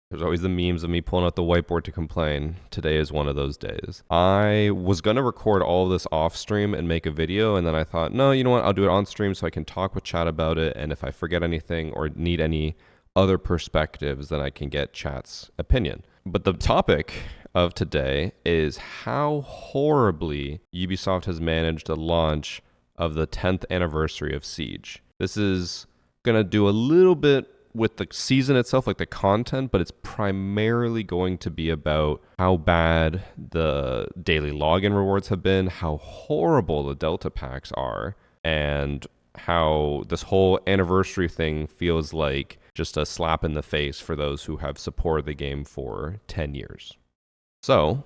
There's always the memes of me pulling out the whiteboard to complain. Today is one of those days. I was going to record all of this off stream and make a video, and then I thought, no, you know what? I'll do it on stream so I can talk with chat about it, and if I forget anything or need any other perspectives, then I can get chat's opinion. But the topic of today is how horribly Ubisoft has managed the launch of the 10th anniversary of Siege. This is going to do a little bit with the season itself, like the content, but it's primarily going to be about how bad the daily login rewards have been, how horrible the Delta packs are, and how this whole anniversary thing feels like just a slap in the face for those who have supported the game for 10 years. So,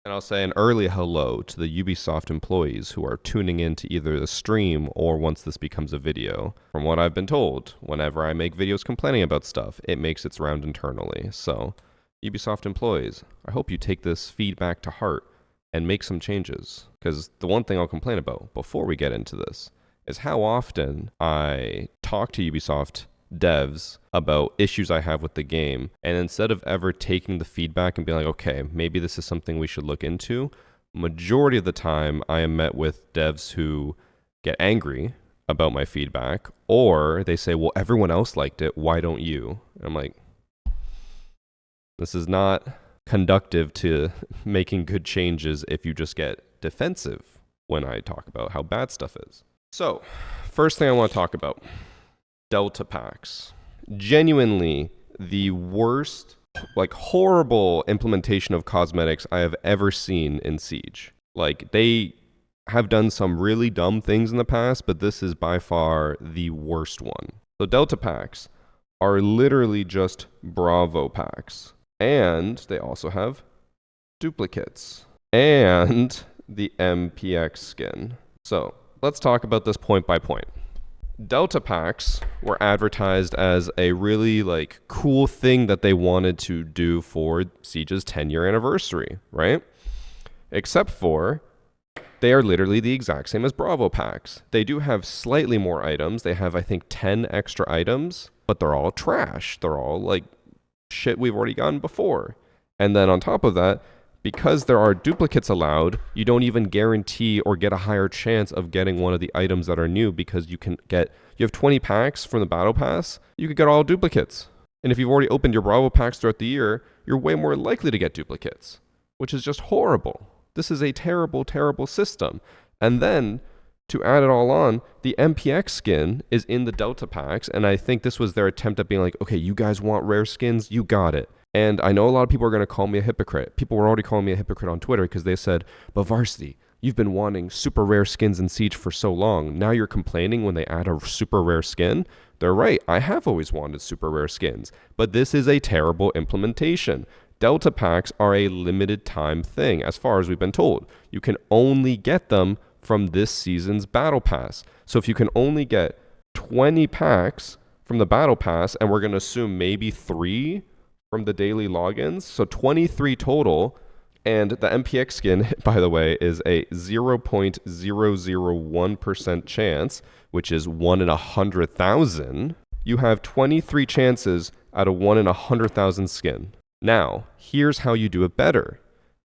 and I'll say an early hello to the Ubisoft employees who are tuning in to either the stream or once this becomes a video. From what I've been told, whenever I make videos complaining about stuff, it makes its round internally. So, Ubisoft employees, I hope you take this feedback to heart and make some changes. Because the one thing I'll complain about before we get into this is how often I talk to Ubisoft devs about issues I have with the game, and instead of ever taking the feedback and being like, okay, maybe this is something we should look into, majority of the time I am met with devs who get angry about my feedback, or they say, well, everyone else liked it, why don't you? And I'm like, this is not conductive to making good changes if you just get defensive when I talk about how bad stuff is. So, first thing I want to talk about, Delta packs. Genuinely the worst, like horrible implementation of cosmetics I have ever seen in Siege. Like, they have done some really dumb things in the past, but this is by far the worst one. So Delta packs are literally just Bravo packs. And they also have duplicates. And the MPX skin. So, let's talk about this point by point. Delta packs were advertised as a really cool thing that they wanted to do for Siege's 10-year anniversary, right? Except for they are literally the exact same as Bravo packs. They do have slightly more items. They have, I think, 10 extra items, but they're all trash. They're all shit we've already gotten before. And then on top of that, because there are duplicates allowed, you don't even guarantee or get a higher chance of getting one of the items that are new, because you have 20 packs from the Battle Pass, you could get all duplicates. And if you've already opened your Bravo packs throughout the year, you're way more likely to get duplicates, which is just horrible. This is a terrible, terrible system. And then, to add it all on, the MPX skin is in the Delta packs, and I think this was their attempt at being like, okay, you guys want rare skins? You got it. And I know a lot of people are going to call me a hypocrite. People were already calling me a hypocrite on Twitter because they said, but Varsity, you've been wanting super rare skins in Siege for so long. Now you're complaining when they add a super rare skin? They're right. I have always wanted super rare skins. But this is a terrible implementation. Delta packs are a limited time thing, as far as we've been told. You can only get them from this season's Battle Pass. So if you can only get 20 packs from the Battle Pass, and we're going to assume maybe 3 from the daily logins, so 23 total, and the MPX skin, by the way, is a 0.001% chance, which is 1 in 100,000. You have 23 chances out of 1 in 100,000 skin. Now, here's how you do it better.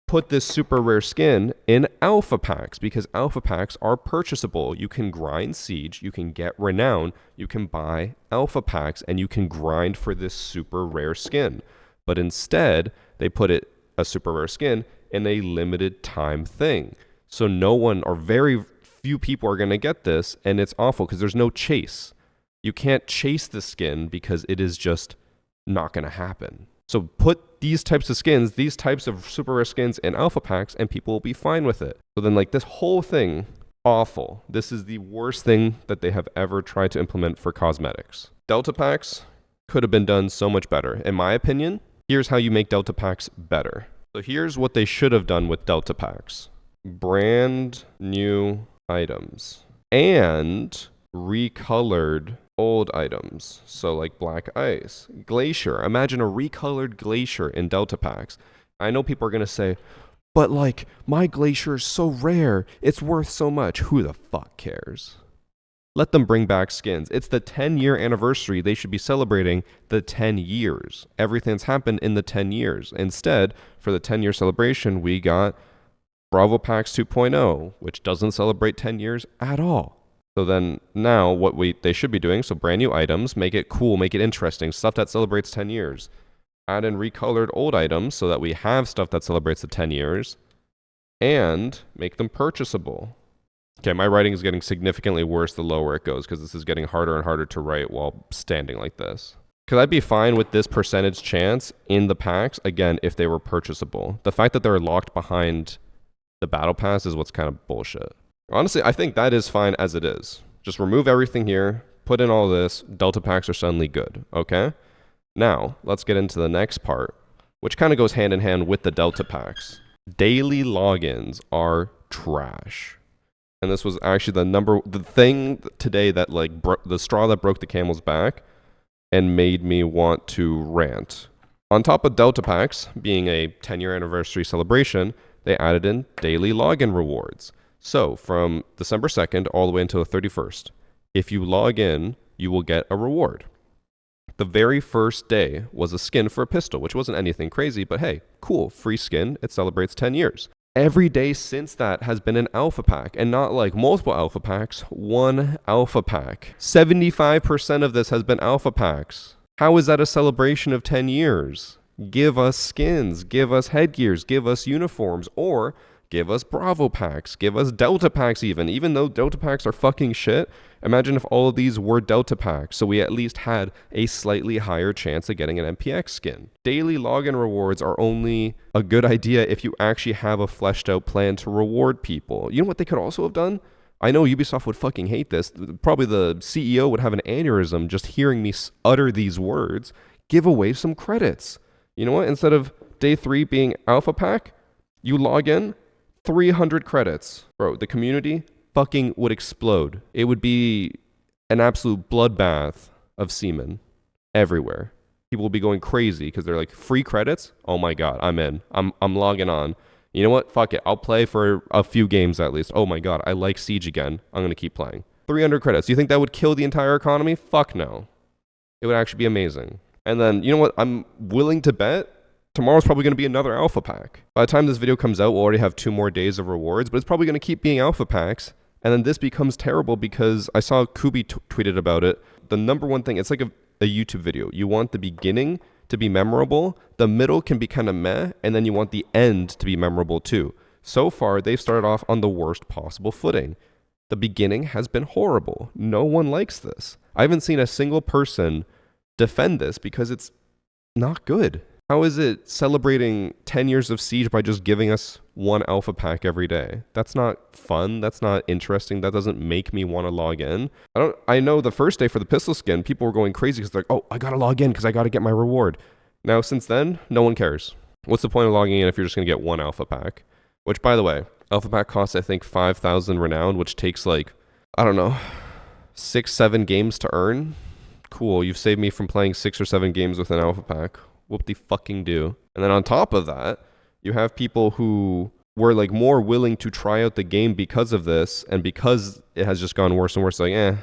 Put this super rare skin in alpha packs, because alpha packs are purchasable. You can grind Siege, you can get renown, you can buy alpha packs, and you can grind for this super rare skin. But instead, they put a super rare skin in a limited time thing. So no one, or very few people, are going to get this, and it's awful because there's no chase. You can't chase the skin because it is just not going to happen. So put these types of skins, these types of super rare skins in alpha packs, and people will be fine with it. So then this whole thing, awful. This is the worst thing that they have ever tried to implement for cosmetics. Delta packs could have been done so much better. In my opinion, here's how you make Delta packs better. So here's what they should have done with Delta packs. Brand new items. And recolored old items. So Black Ice, Glacier. Imagine a recolored Glacier in Delta packs. I know people are going to say, but my Glacier is so rare. It's worth so much. Who the fuck cares? Let them bring back skins. It's the 10-year anniversary. They should be celebrating the 10 years. Everything's happened in the 10 years. Instead, for the 10-year celebration, we got Bravo Packs 2.0, which doesn't celebrate 10 years at all. So then now what they should be doing, so brand new items, make it cool, make it interesting, stuff that celebrates 10 years. Add in recolored old items so that we have stuff that celebrates the 10 years. And make them purchasable. Okay, my writing is getting significantly worse the lower it goes because this is getting harder and harder to write while standing like this. Because I'd be fine with this percentage chance in the packs, again, if they were purchasable. The fact that they're locked behind the battle pass is what's kind of bullshit. Honestly, I think that is fine as it is. Just remove everything here, put in all this, Delta packs are suddenly good, okay? Now, let's get into the next part, which kind of goes hand in hand with the Delta packs. Daily logins are trash. And this was actually the thing today that like the straw that broke the camel's back and made me want to rant. On top of Delta packs being a 10-year anniversary celebration, they added in daily login rewards. So from December 2nd all the way until the 31st, if you log in, you will get a reward. The very first day was a skin for a pistol, which wasn't anything crazy, but hey, cool, free skin, it celebrates 10 years. Every day since that has been an alpha pack, and not like multiple alpha packs, one alpha pack. 75% of this has been alpha packs. How is that a celebration of 10 years? Give us skins, give us headgears, give us uniforms, or give us Bravo packs, give us Delta packs even though Delta packs are fucking shit. Imagine if all of these were Delta packs, so we at least had a slightly higher chance of getting an MPX skin. Daily login rewards are only a good idea if you actually have a fleshed out plan to reward people. You know what they could also have done? I know Ubisoft would fucking hate this. Probably the CEO would have an aneurysm just hearing me utter these words. Give away some credits. You know what? Instead of day 3 being alpha pack, you log in, 300 credits. Bro, the community fucking would explode. It would be an absolute bloodbath of semen everywhere. People will be going crazy because they're like, free credits? Oh my god, I'm in. I'm logging on. You know what? Fuck it. I'll play for a few games at least. Oh my god, I like Siege again. I'm going to keep playing. 300 credits. Do you think that would kill the entire economy? Fuck no. It would actually be amazing. And then, you know what? I'm willing to bet tomorrow's probably going to be another alpha pack. By the time this video comes out, we'll already have 2 more days of rewards, but it's probably going to keep being alpha packs. And then this becomes terrible because I saw Kubi tweeted about it. The number one thing, it's like a YouTube video. You want the beginning to be memorable, the middle can be kind of meh, and then you want the end to be memorable too. So far, they've started off on the worst possible footing. The beginning has been horrible. No one likes this. I haven't seen a single person defend this because it's not good. How is it celebrating 10 years of Siege by just giving us 1 alpha pack every day? That's not fun. That's not interesting. That doesn't make me want to log in. I know the first day for the pistol skin, people were going crazy because they're like, oh, I got to log in because I got to get my reward. Now, since then, no one cares. What's the point of logging in if you're just going to get 1 alpha pack? Which, by the way, alpha pack costs, I think, 5,000 renown, which takes like, I don't know, 6-7 games to earn. Cool. You've saved me from playing 6 or 7 games with an alpha pack. Whoop-de-fucking-do. And then on top of that, you have people who were like more willing to try out the game because of this, and because it has just gone worse and worse, like, I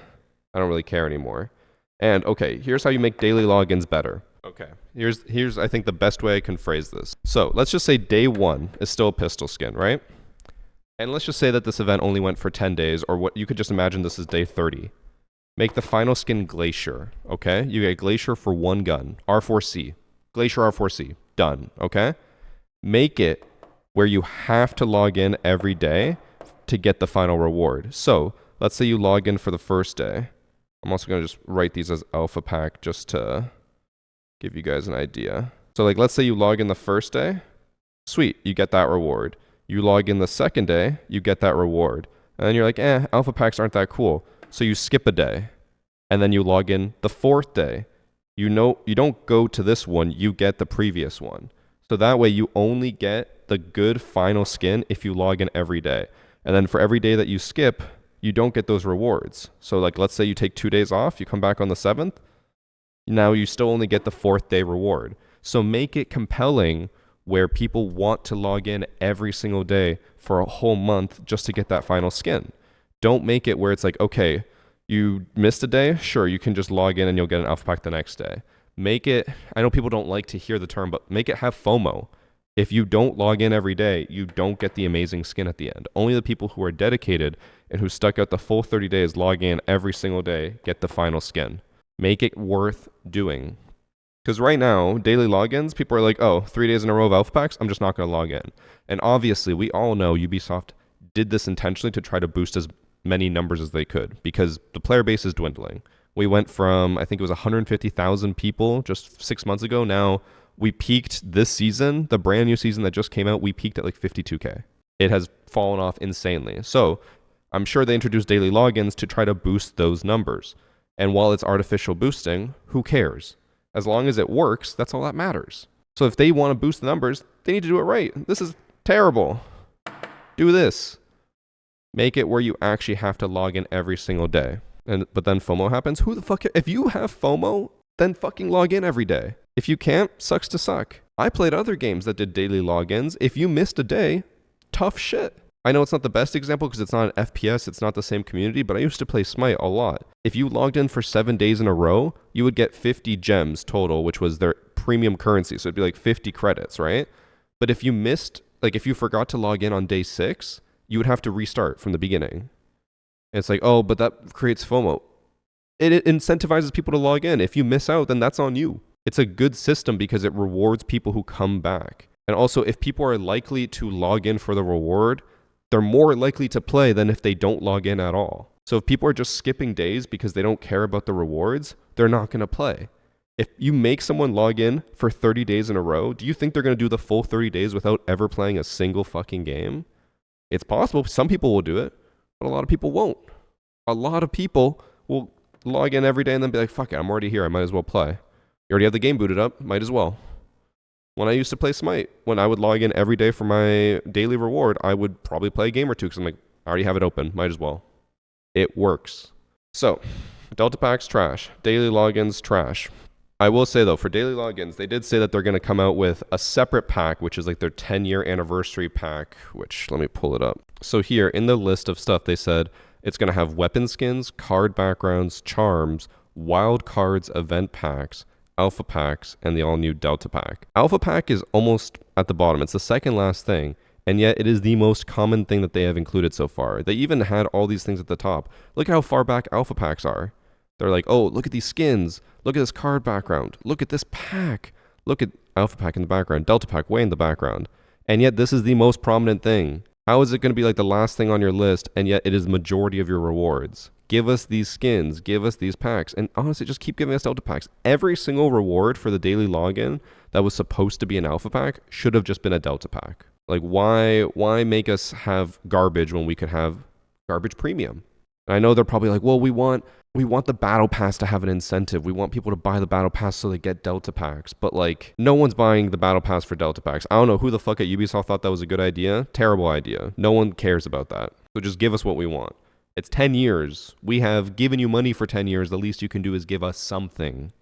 don't really care anymore. And okay, here's how you make daily logins better. Okay, here's I think the best way I can phrase this. So let's just say day 1 is still a pistol skin, right? And let's just say that this event only went for 10 days, or what you could just imagine this is day 30. Make the final skin Glacier, okay? You get Glacier for 1 gun, R4C. Glacier R4C, done, okay? Make it where you have to log in every day to get the final reward. So let's say you log in for the first day. I'm also going to just write these as alpha pack just to give you guys an idea. So like, let's say you log in the first day. Sweet, you get that reward. You log in the second day, you get that reward. And then you're like, alpha packs aren't that cool. So you skip a day. And then you log in the 4th day. You know, you don't go to this one, you get the previous one. So that way you only get the good final skin if you log in every day. And then for every day that you skip, you don't get those rewards. So like, let's say you take 2 days off, you come back on the 7th, now you still only get the 4th day reward. So make it compelling where people want to log in every single day for a whole month just to get that final skin. Don't make it where it's like, okay, You missed a day? Sure, you can just log in and you'll get an alpha pack the next day. Make it, I know people don't like to hear the term, but make it have FOMO. If you don't log in every day, you don't get the amazing skin at the end. Only the people who are dedicated and who stuck out the full 30 days, log in every single day, get the final skin. Make it worth doing. Because right now, daily logins, people are like, oh, 3 days in a row of alpha packs, I'm just not going to log in. And obviously, we all know Ubisoft did this intentionally to try to boost as many numbers as they could because the player base is dwindling. We went from, I think it was 150,000 people just 6 months ago. Now we peaked this season, the brand new season that just came out, we peaked at like 52K. It has fallen off insanely. So I'm sure they introduced daily logins to try to boost those numbers. And while it's artificial boosting, who cares? As long as it works, that's all that matters. So if they want to boost the numbers, they need to do it right. This is terrible. Do this. Make it where you actually have to log in every single day. But then FOMO happens. Who the fuck? If you have FOMO, then fucking log in every day. If you can't, sucks to suck. I played other games that did daily logins. If you missed a day, tough shit. I know it's not the best example because it's not an FPS, it's not the same community, but I used to play Smite a lot. If you logged in for 7 days in a row, you would get 50 gems total, which was their premium currency. So it'd be like 50 credits, right? But if you missed, like if you forgot to log in on day 6, you would have to restart from the beginning. And it's like, oh, but that creates FOMO. It incentivizes people to log in. If you miss out, then that's on you. It's a good system because it rewards people who come back. And also, if people are likely to log in for the reward, they're more likely to play than if they don't log in at all. So if people are just skipping days because they don't care about the rewards, they're not going to play. If you make someone log in for 30 days in a row, do you think they're going to do the full 30 days without ever playing a single fucking game? It's possible. Some people will do it, but a lot of people won't. A lot of people will log in every day and then be like, fuck it, I'm already here. I might as well play. You already have the game booted up. Might as well. When I used to play Smite, when I would log in every day for my daily reward, I would probably play a game or two because I'm like, I already have it open. Might as well. It works. So, Delta Packs, trash. Daily logins, trash. I will say, though, for daily logins, they did say that they're going to come out with a separate pack, which is like their 10-year anniversary pack, which, let me pull it up. So here, in the list of stuff, they said it's going to have weapon skins, card backgrounds, charms, wild cards, event packs, alpha packs, and the all-new Delta Pack. Alpha Pack is almost at the bottom. It's the second last thing, and yet it is the most common thing that they have included so far. They even had all these things at the top. Look at how far back Alpha Packs are. They're like, oh, look at these skins. Look at this card background. Look at this pack. Look at Alpha Pack in the background. Delta Pack way in the background. And yet this is the most prominent thing. How is it going to be like the last thing on your list, and yet it is the majority of your rewards? Give us these skins, give us these packs, and honestly, just keep giving us Delta Packs. Every single reward for the daily login that was supposed to be an Alpha Pack should have just been a Delta Pack. Like, why make us have garbage when we could have garbage premium? And I know they're probably like, well, we want the Battle Pass to have an incentive. We want people to buy the Battle Pass so they get Delta Packs. But, like, no one's buying the Battle Pass for Delta Packs. I don't know who the fuck at Ubisoft thought that was a good idea. Terrible idea. No one cares about that. So just give us what we want. It's 10 years. We have given you money for 10 years. The least you can do is give us something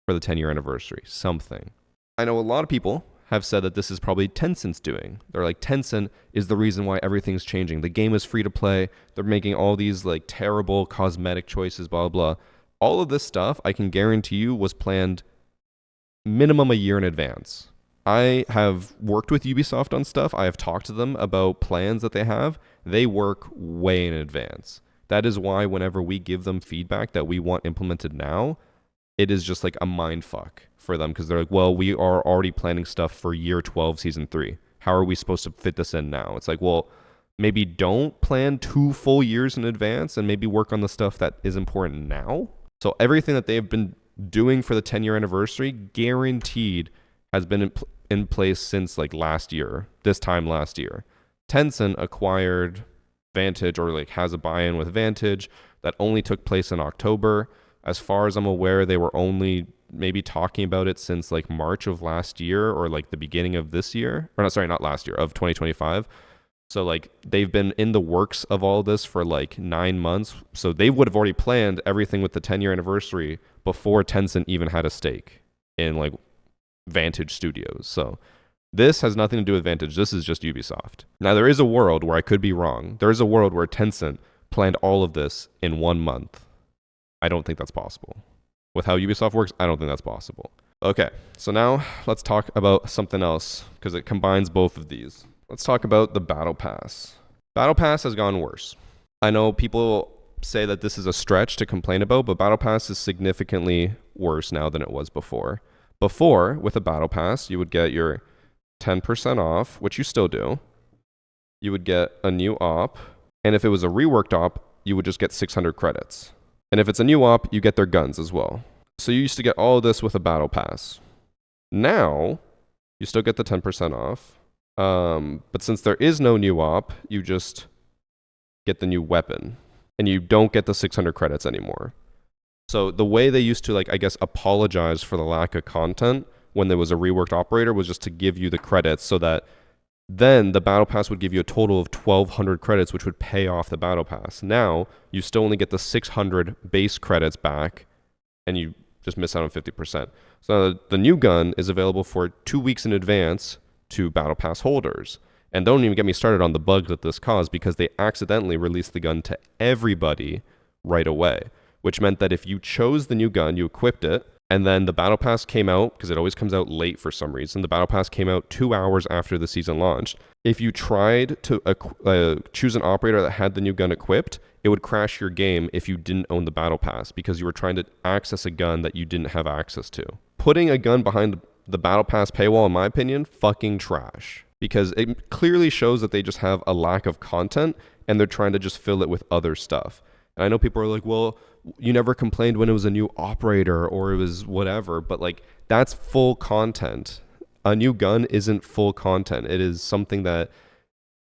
for the 10-year anniversary. Something. I know a lot of people have said that this is probably Tencent's doing. They're like, Tencent is the reason why everything's changing. The game is free to play. They're making all these like terrible cosmetic choices, blah, blah, blah. All of this stuff, I can guarantee you, was planned minimum a year in advance. I have worked with Ubisoft on stuff. I have talked to them about plans that they have. They work way in advance. That is why whenever we give them feedback that we want implemented now, it is just like a mind fuck for them because they're like, well, we are already planning stuff for year 12, season 3. How are we supposed to fit this in now? It's like, well, maybe don't plan 2 full years in advance and maybe work on the stuff that is important now. So everything that they have been doing for the 10-year anniversary guaranteed has been in place since like last year, this time last year. Tencent acquired Vantage, or like has a buy-in with Vantage that only took place in October. As far as I'm aware, they were only maybe talking about it since like March of last year or like the beginning of this year. Or not last year, of 2025. So like they've been in the works of all this for like 9 months. So they would have already planned everything with the 10-year anniversary before Tencent even had a stake in like Vantage Studios. So this has nothing to do with Vantage. This is just Ubisoft. Now, there is a world where I could be wrong. There is a world where Tencent planned all of this in 1 month. I don't think that's possible. With how Ubisoft works, I don't think that's possible. Okay, so now let's talk about something else because it combines both of these. Let's talk about the Battle Pass. Battle Pass has gone worse. I know people say that this is a stretch to complain about, but Battle Pass is significantly worse now than it was before. Before, with a Battle Pass, you would get your 10% off, which you still do. You would get a new op, and if it was a reworked op, you would just get 600 credits. And if it's a new op, you get their guns as well. So you used to get all of this with a Battle Pass. Now, you still get the 10% off. But since there is no new op, you just get the new weapon. And you don't get the 600 credits anymore. So the way they used to, like, I guess, apologize for the lack of content when there was a reworked operator was just to give you the credits so that then the Battle Pass would give you a total of 1,200 credits, which would pay off the Battle Pass. Now, you still only get the 600 base credits back, and you just miss out on 50%. So the new gun is available for 2 weeks in advance to Battle Pass holders. And don't even get me started on the bug that this caused because they accidentally released the gun to everybody right away, which meant that if you chose the new gun, you equipped it, and then the Battle Pass came out, because it always comes out late for some reason. The Battle Pass came out 2 hours after the season launched. If you tried to choose an operator that had the new gun equipped, it would crash your game if you didn't own the Battle Pass because you were trying to access a gun that you didn't have access to. Putting a gun behind the Battle Pass paywall, in my opinion, fucking trash. Because it clearly shows that they just have a lack of content and they're trying to just fill it with other stuff. And I know people are like, well, you never complained when it was a new operator or it was whatever, but like that's full content. A new gun isn't full content. It is something that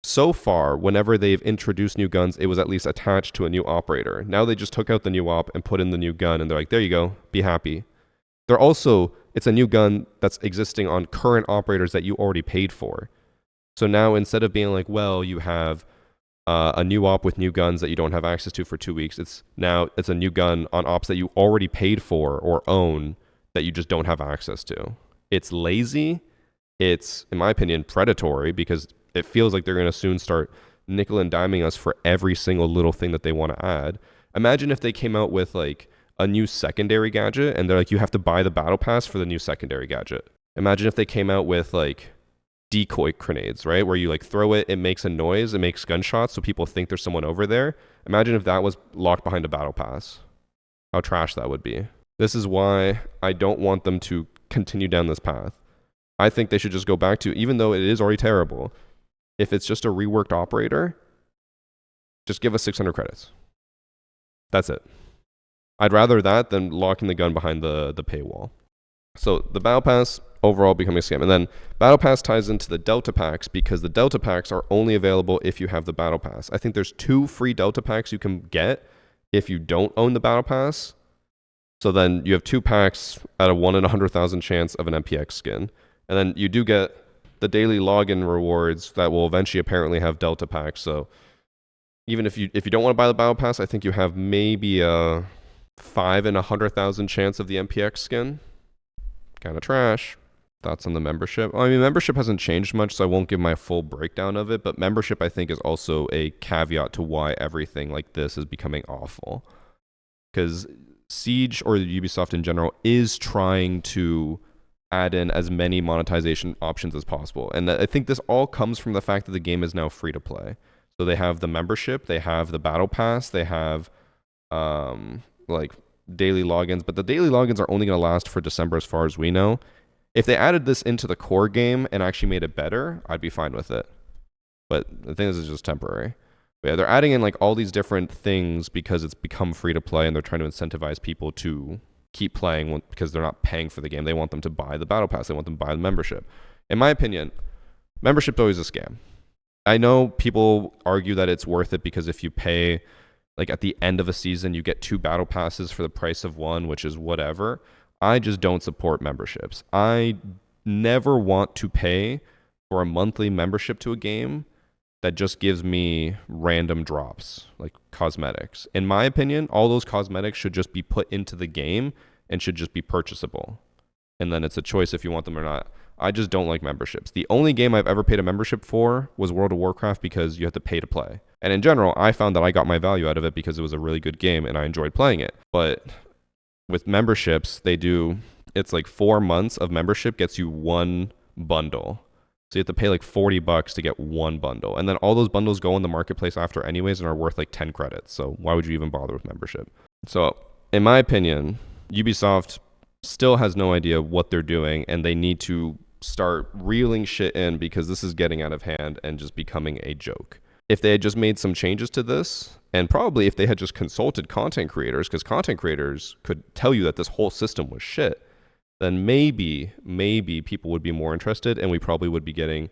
so far, whenever they've introduced new guns, it was at least attached to a new operator. Now they just took out the new op and put in the new gun and they're like, there you go, be happy. They're also, it's a new gun that's existing on current operators that you already paid for. So now instead of being like, well, you have a new op with new guns that you don't have access to for 2 weeks, it's a new gun on ops that you already paid for or own that you just don't have access to. It's lazy. It's, in my opinion, predatory because it feels like they're going to soon start nickel and diming us for every single little thing that they want to add. Imagine if they came out with like a new secondary gadget and they're like, you have to buy the Battle Pass for the new secondary gadget. Imagine if they came out with like decoy grenades, right? Where you like throw it, it makes a noise, it makes gunshots so people think there's someone over there. Imagine if that was locked behind a Battle Pass. How trash that would be. This is why I don't want them to continue down this path. I think they should just go back to, even though it is already terrible, if it's just a reworked operator, just give us 600 credits. That's it. I'd rather that than locking the gun behind the paywall. So the Battle Pass overall becoming a scam. And then Battle Pass ties into the Delta Packs because the Delta Packs are only available if you have the Battle Pass. I think there's 2 free Delta Packs you can get if you don't own the Battle Pass. So then you have 2 packs at a 1 in 100,000 chance of an MPX skin. And then you do get the daily login rewards that will eventually apparently have Delta Packs. So even if you don't want to buy the Battle Pass, I think you have maybe a 5 in 100,000 chance of the MPX skin. Kind of trash. Thoughts on the membership? I mean, membership hasn't changed much, so I won't give my full breakdown of it, but membership, I think, is also a caveat to why everything like this is becoming awful. Because Siege, or Ubisoft in general, is trying to add in as many monetization options as possible. And I think this all comes from the fact that the game is now free to play. So they have the membership, they have the Battle Pass, they have like daily logins, but the daily logins are only going to last for December as far as we know. If they added this into the core game and actually made it better, I'd be fine with it. But the thing is, it's just temporary. But yeah, they're adding in like all these different things because it's become free to play and they're trying to incentivize people to keep playing because they're not paying for the game. They want them to buy the Battle Pass. They want them to buy the membership. In my opinion, membership's always a scam. I know people argue that it's worth it because if you pay, like at the end of a season, you get 2 Battle Passes for the price of 1, which is whatever. I just don't support memberships. I never want to pay for a monthly membership to a game that just gives me random drops, like cosmetics. In my opinion, all those cosmetics should just be put into the game and should just be purchasable. and then it's a choice if you want them or not. I just don't like memberships. The only game I've ever paid a membership for was World of Warcraft because you have to pay to play. And in general, I found that I got my value out of it because it was a really good game and I enjoyed playing it. But with memberships, it's like 4 months of membership gets you one bundle. So you have to pay like $40 to get one bundle. And then all those bundles go in the marketplace after anyways and are worth like 10 credits. So why would you even bother with membership? So in my opinion, Ubisoft still has no idea what they're doing and they need to start reeling shit in because this is getting out of hand and just becoming a joke. If they had just made some changes to this, and probably if they had just consulted content creators, because content creators could tell you that this whole system was shit, then maybe people would be more interested and we probably would be getting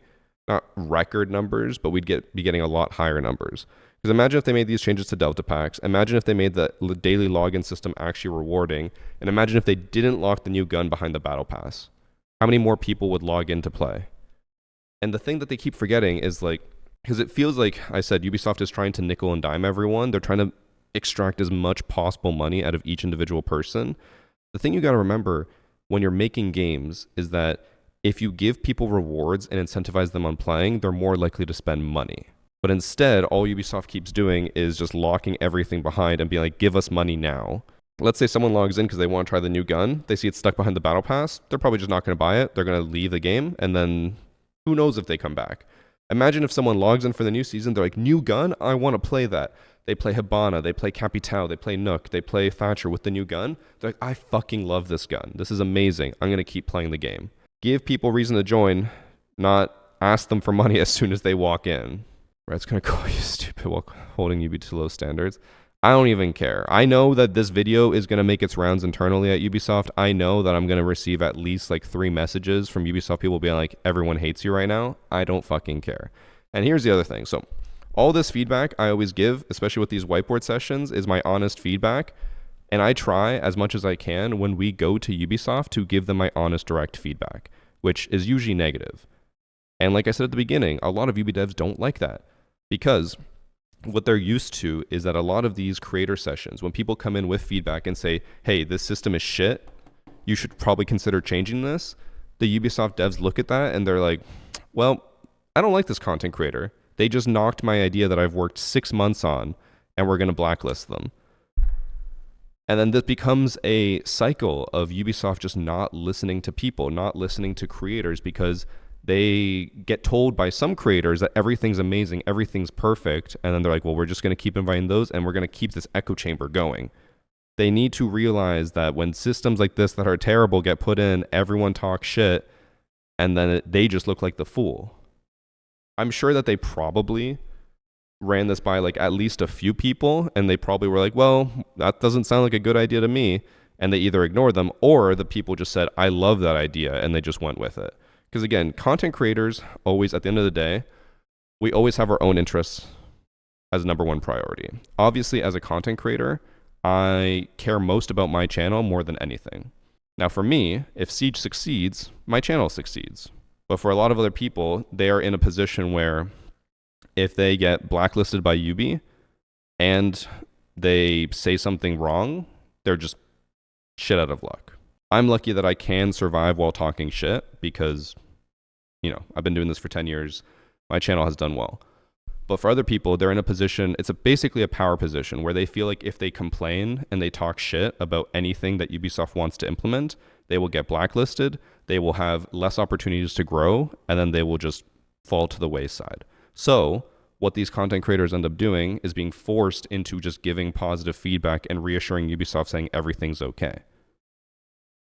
not record numbers, but we'd be getting a lot higher numbers. Because imagine if they made these changes to Delta Packs, imagine if they made the daily login system actually rewarding, and imagine if they didn't lock the new gun behind the Battle Pass. How many more people would log in to play? And the thing that they keep forgetting is like, because it feels like I said, Ubisoft is trying to nickel and dime everyone. They're trying to extract as much possible money out of each individual person. The thing you got to remember when you're making games is that if you give people rewards and incentivize them on playing, they're more likely to spend money. But instead, all Ubisoft keeps doing is just locking everything behind and being like, give us money now. Let's say someone logs in because they want to try the new gun. They see it's stuck behind the Battle Pass. They're probably just not going to buy it. They're going to leave the game, and then who knows if they come back. Imagine if someone logs in for the new season, they're like, new gun? I want to play that. They play Hibana, they play Capital, they play Nook, they play Thatcher with the new gun. They're like, I fucking love this gun. This is amazing. I'm going to keep playing the game. Give people reason to join, not ask them for money as soon as they walk in. Red's going to call you stupid while holding you to low standards. I don't even care. I know that this video is going to make its rounds internally at Ubisoft. I know that I'm going to receive at least like 3 messages from Ubisoft people being like, everyone hates you right now. I don't fucking care. And here's the other thing. So all this feedback I always give, especially with these whiteboard sessions, is my honest feedback. And I try as much as I can when we go to Ubisoft to give them my honest direct feedback, which is usually negative. And like I said at the beginning, a lot of Ubi devs don't like that because what they're used to is that a lot of these creator sessions, when people come in with feedback and say, hey, this system is shit, you should probably consider changing this, the Ubisoft devs look at that and they're like, well, I don't like this content creator. They just knocked my idea that I've worked 6 months on and we're going to blacklist them. And then this becomes a cycle of Ubisoft just not listening to people, not listening to creators because they get told by some creators that everything's amazing, everything's perfect, and then they're like, well, we're just going to keep inviting those, and we're going to keep this echo chamber going. They need to realize that when systems like this that are terrible get put in, everyone talks shit, and then they just look like the fool. I'm sure that they probably ran this by like at least a few people, and they probably were like, well, that doesn't sound like a good idea to me, and they either ignored them, or the people just said, I love that idea, and they just went with it. Because again, content creators always, at the end of the day, we always have our own interests as number one priority. Obviously, as a content creator, I care most about my channel more than anything. Now for me, if Siege succeeds, my channel succeeds. But for a lot of other people, they are in a position where if they get blacklisted by Ubi and they say something wrong, they're just shit out of luck. I'm lucky that I can survive while talking shit because, you know, I've been doing this for 10 years. My channel has done well. But for other people, they're in a position, it's basically a power position where they feel like if they complain and they talk shit about anything that Ubisoft wants to implement, they will get blacklisted, they will have less opportunities to grow, and then they will just fall to the wayside. So what these content creators end up doing is being forced into just giving positive feedback and reassuring Ubisoft saying everything's okay,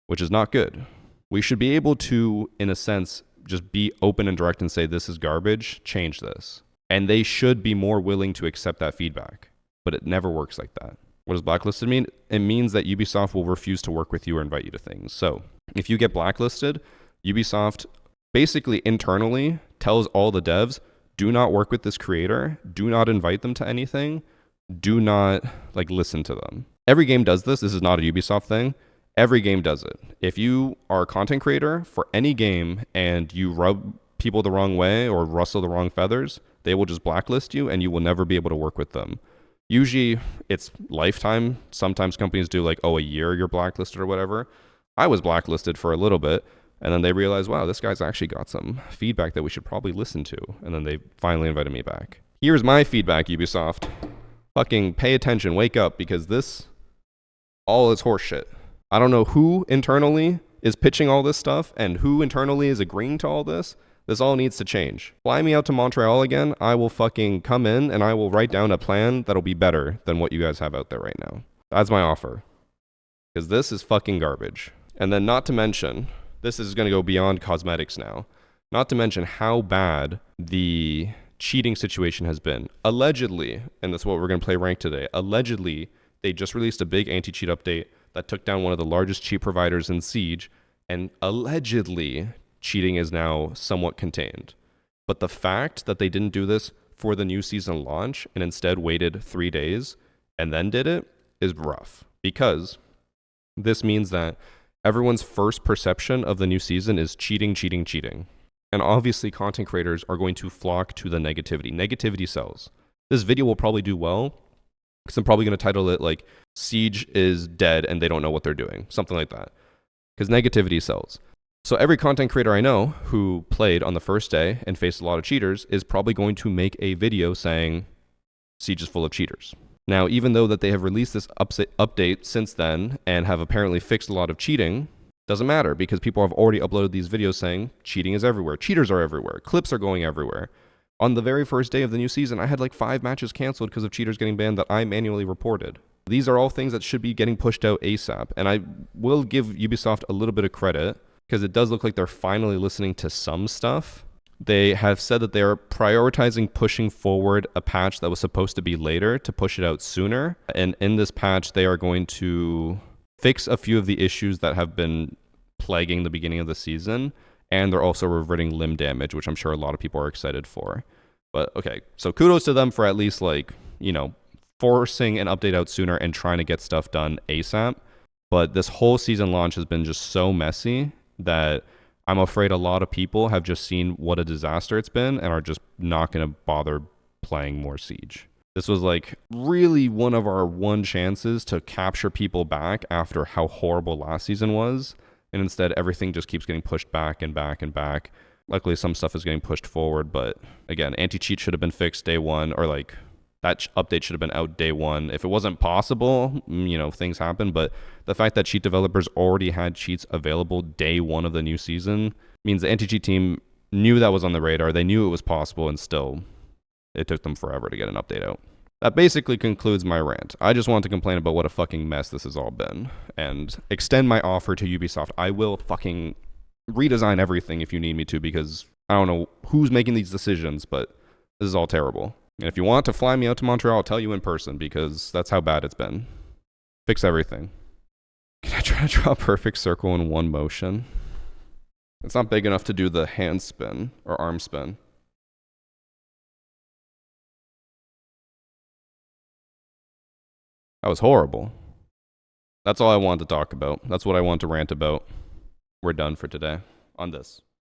which is not good. We should be able to, in a sense, just be open and direct and say, this is garbage, change this. And they should be more willing to accept that feedback. But it never works like that. What does blacklisted mean? It means that Ubisoft will refuse to work with you or invite you to things. So if you get blacklisted, Ubisoft basically internally tells all the devs, do not work with this creator, do not invite them to anything, do not listen to them. Every game does this. This is not a Ubisoft thing. Every game does it. If you are a content creator for any game and you rub people the wrong way or rustle the wrong feathers, they will just blacklist you and you will never be able to work with them. Usually it's lifetime. Sometimes companies do a year you're blacklisted or whatever. I was blacklisted for a little bit, and then they realized, wow, this guy's actually got some feedback that we should probably listen to, and then they finally invited me back. Here's my feedback, Ubisoft. Fucking pay attention, wake up, because this all is horseshit. I don't know who internally is pitching all this stuff and who internally is agreeing to all this. This all needs to change. Fly me out to Montreal again. I will fucking come in and I will write down a plan that'll be better than what you guys have out there right now. That's my offer. Because this is fucking garbage. And then not to mention, this is going to go beyond cosmetics now. Not to mention how bad the cheating situation has been. Allegedly, and that's what we're going to play ranked today, allegedly, they just released a big anti-cheat update that took down one of the largest cheat providers in Siege, and allegedly, cheating is now somewhat contained. But the fact that they didn't do this for the new season launch and instead waited 3 days and then did it is rough. Because this means that everyone's first perception of the new season is cheating, cheating, cheating. And obviously content creators are going to flock to the negativity. Negativity sells. This video will probably do well because I'm probably going to title it like Siege is dead and they don't know what they're doing. Something like that. Because negativity sells. So every content creator I know who played on the first day and faced a lot of cheaters is probably going to make a video saying Siege is full of cheaters. Now, even though that they have released this update since then and have apparently fixed a lot of cheating, doesn't matter because people have already uploaded these videos saying cheating is everywhere, cheaters are everywhere, clips are going everywhere. On the very first day of the new season, I had like 5 matches canceled because of cheaters getting banned that I manually reported. These are all things that should be getting pushed out ASAP, and I will give Ubisoft a little bit of credit because it does look like they're finally listening to some stuff. They have said that they are prioritizing pushing forward a patch that was supposed to be later to push it out sooner. And in this patch, they are going to fix a few of the issues that have been plaguing the beginning of the season. And they're also reverting limb damage, which I'm sure a lot of people are excited for. But okay, so kudos to them for at least like, you know, forcing an update out sooner and trying to get stuff done ASAP. But this whole season launch has been just so messy that I'm afraid a lot of people have just seen what a disaster it's been and are just not going to bother playing more Siege. This was like really one of our one chances to capture people back after how horrible last season was. And instead, everything just keeps getting pushed back and back and back. Luckily, some stuff is getting pushed forward. But again, anti-cheat should have been fixed day one, or like that update should have been out day one. If it wasn't possible, you know, things happen. But the fact that cheat developers already had cheats available day one of the new season means the anti-cheat team knew that was on the radar. They knew it was possible, and still it took them forever to get an update out. That basically concludes my rant. I just want to complain about what a fucking mess this has all been and extend my offer to Ubisoft. I will fucking redesign everything if you need me to, because I don't know who's making these decisions, but this is all terrible. And if you want to fly me out to Montreal, I'll tell you in person, because that's how bad it's been. Fix everything. Can I try to draw a perfect circle in one motion? It's not big enough to do the hand spin or arm spin. That was horrible. That's all I wanted to talk about. That's what I want to rant about. We're done for today on this.